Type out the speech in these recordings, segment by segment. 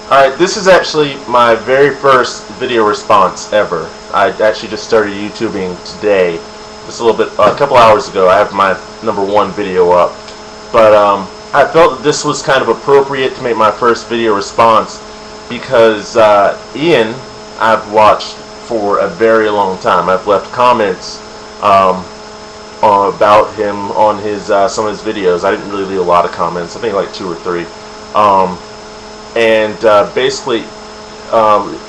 Alright, this is actually my very first video response ever. I actually just started YouTubing today, just a couple hours ago. I have my #1 video up. But I felt that this was kind of appropriate to make my first video response because Ian, I've watched for a very long time. I've left comments about him on his some of his videos. I didn't really leave a lot of comments. I think like 2 or 3. Basically,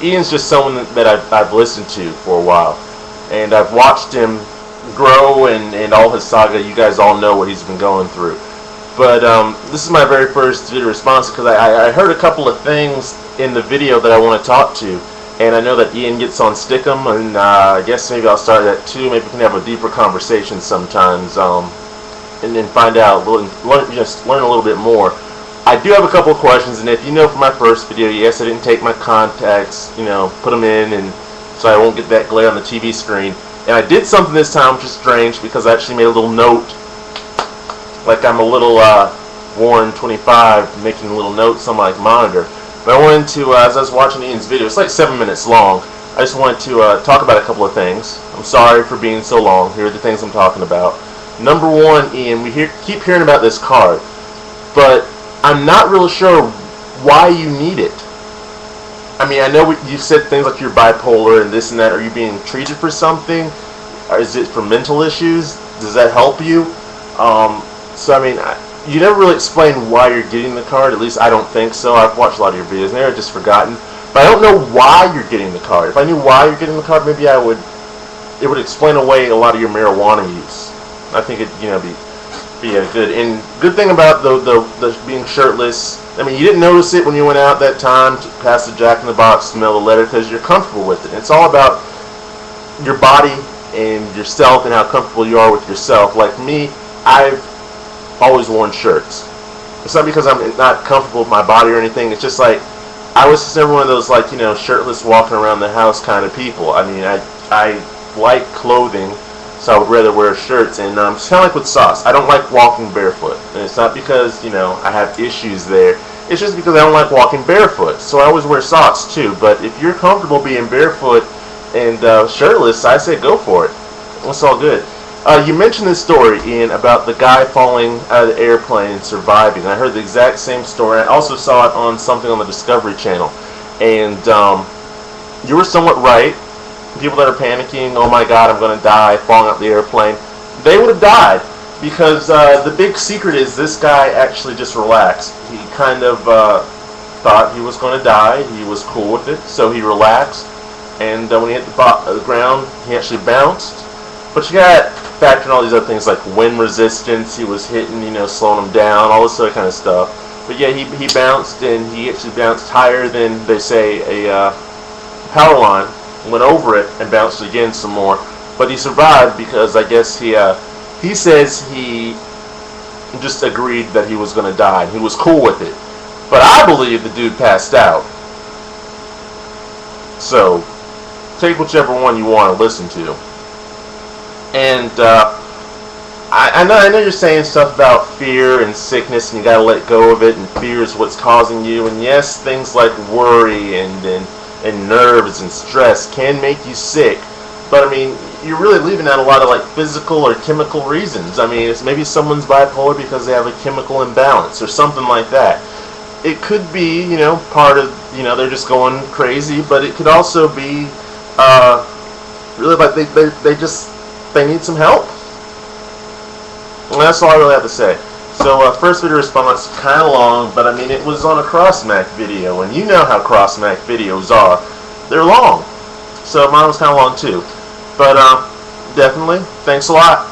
Ian's just someone that I've listened to for a while, and I've watched him grow and all his saga. You guys all know what he's been going through. But this is my very first video response because I heard a couple of things in the video that I want to talk to, and I know that Ian gets on Stickum, and I guess maybe I'll start that too. Maybe we can have a deeper conversation sometimes, and then find out, just learn a little bit more. I do have a couple of questions, and if you know from my first video, yes, I didn't take my contacts, put them in, and so I won't get that glare on the TV screen. And I did something this time which is strange because I actually made a little note, like I'm a little Warren 25 making little notes on my monitor. But I wanted to, as I was watching Ian's video, it's like 7 minutes long. I just wanted to talk about a couple of things. I'm sorry for being so long. Here are the things I'm talking about. #1, Ian, we keep hearing about this card, but I'm not real sure why you need it. I mean, I know you said things like you're bipolar and this and that. Are you being treated for something? Or is it for mental issues? Does that help you? So, I mean, you never really explain why you're getting the card. At least I don't think so. I've watched a lot of your videos. Maybe I've just forgotten. But I don't know why you're getting the card. If I knew why you're getting the card, maybe it would explain away a lot of your marijuana use. I think it'd, be a good thing about the being shirtless. I mean, you didn't notice it when you went out that time past the Jack in the Box to mail the letter because you're comfortable with it. It's all about your body and yourself and how comfortable you are with yourself. Like me, I've always worn shirts. It's not because I'm not comfortable with my body or anything. It's just like I was just never one of those shirtless walking around the house kind of people. I mean, I like clothing. So I would rather wear shirts, and it's kind of like with socks. I don't like walking barefoot, and it's not because I have issues there. It's just because I don't like walking barefoot. So I always wear socks too. But if you're comfortable being barefoot and shirtless, I say go for it. It's all good. You mentioned this story, Ian, about the guy falling out of the airplane and surviving. I heard the exact same story. I also saw it on something on the Discovery Channel, and you were somewhat right. People that are panicking, oh my god, I'm going to die, falling out the airplane, they would have died because the big secret is this guy actually just relaxed. He kind of thought he was going to die. He was cool with it, so he relaxed, and when he hit the ground, he actually bounced. But you got to factor in all these other things like wind resistance. He was hitting, slowing him down, all this other kind of stuff. But yeah, he bounced, and he actually bounced higher than, they say, a power line. Went over it and bounced again some more, but he survived because I guess he says he just agreed that he was going to die. He was cool with it, but I believe the dude passed out. So take whichever one you want to listen to. And I know you're saying stuff about fear and sickness, and you got to let go of it. And fear is what's causing you. And yes, things like worry and nerves and stress can make you sick, but I mean, you're really leaving out a lot of physical or chemical reasons. I mean, it's maybe someone's bipolar because they have a chemical imbalance or something like that. It could be, part of, they're just going crazy, but it could also be really like they need some help. And that's all I really have to say. So first video response, kind of long, but I mean it was on a cross-mac video, and you know how cross-mac videos are. They're long. So mine was kind of long too. But definitely, thanks a lot.